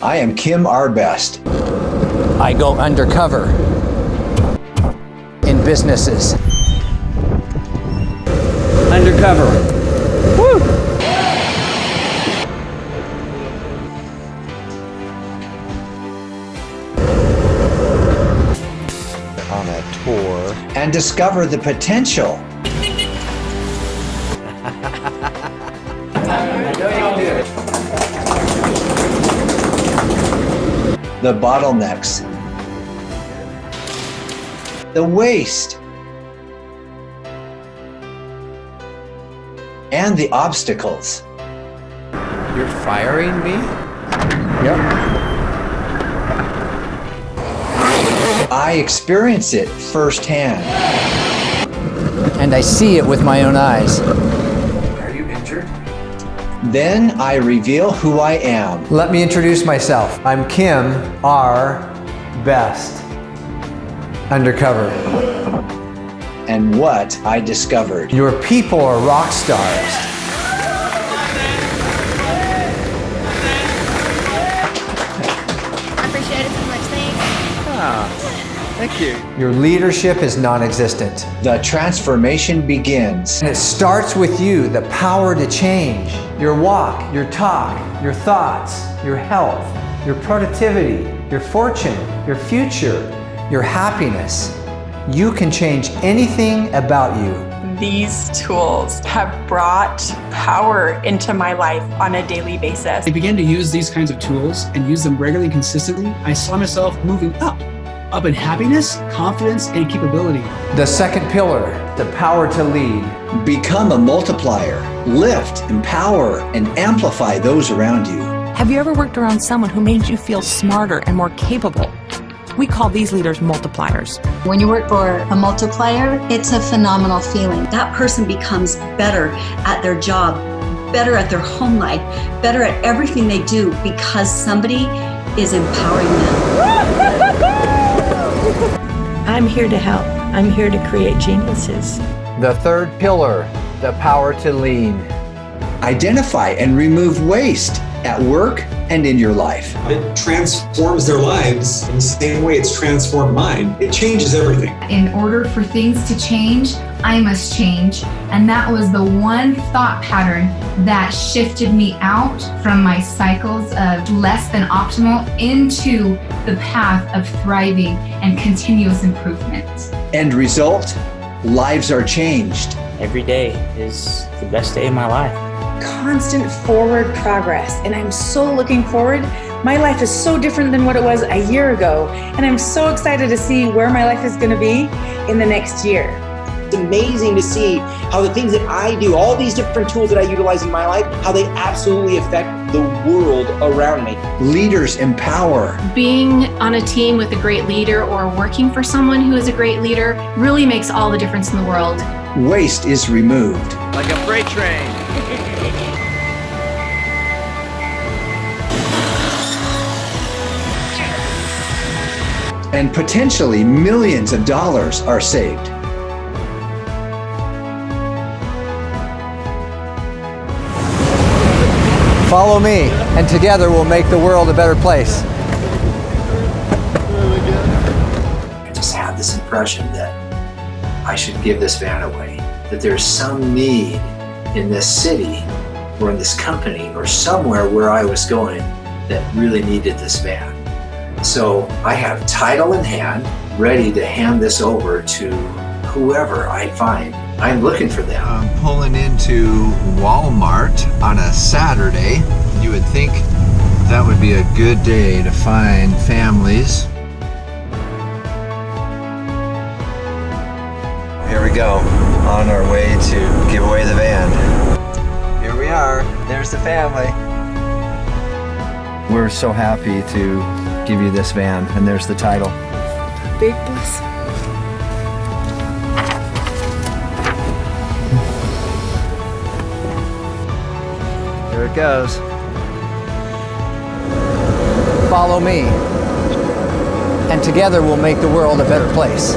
I am Kim R. Best. I go undercover in businesses. Undercover. Woo! On a tour and discover the potential. The bottlenecks, the waste, and the obstacles. You're firing me? Yep. I experience it firsthand. And I see it with my own eyes. Are you injured? Then I reveal who I am. Let me introduce myself. I'm Kim R. Best. Undercover. And what I discovered. Your people are rock stars. I appreciate it so much, thanks. Thank you. Your leadership is non-existent. The transformation begins. And it starts with you, the power to change. Your walk, your talk, your thoughts, your health, your productivity, your fortune, your future, your happiness. You can change anything about you. These tools have brought power into my life on a daily basis. I began to use these kinds of tools and use them regularly and consistently. I saw myself moving up in happiness, confidence, and capability. The second pillar, the power to lead. Become a multiplier. Lift, empower, and amplify those around you. Have you ever worked around someone who made you feel smarter and more capable? We call these leaders multipliers. When you work for a multiplier, it's a phenomenal feeling. That person becomes better at their job, better at their home life, better at everything they do because somebody is empowering them. I'm here to help. I'm here to create geniuses. The third pillar, the power to lead. Identify and remove waste at work and in your life. It transforms their lives in the same way it's transformed mine. It changes everything. In order for things to change, I must change. And that was the one thought pattern that shifted me out from my cycles of less than optimal into the path of thriving and continuous improvement. End result, lives are changed. Every day is the best day of my life. Constant forward progress, and I'm so looking forward. My life is so different than what it was a year ago, and I'm so excited to see where my life is going to be in the next year. It's amazing to see how the things that I do, all these different tools that I utilize in my life, how they absolutely affect the world around me. Leaders empower. Being on a team with a great leader or working for someone who is a great leader really makes all the difference in the world. Waste is removed. Like a freight train. And potentially millions of dollars are saved. Follow me, and together we'll make the world a better place. I just have this impression that I should give this van away, that there's some need in this city or in this company or somewhere where I was going that really needed this van. So I have title in hand, ready to hand this over to whoever I find. I'm looking for them. I'm pulling into Walmart on a Saturday. You would think that would be a good day to find families. Here we go, on our way to give away the van. Here we are, there's the family. We're so happy to give you this van, and there's the title. Big blessing. Here it goes. Follow me, and together we'll make the world a better place.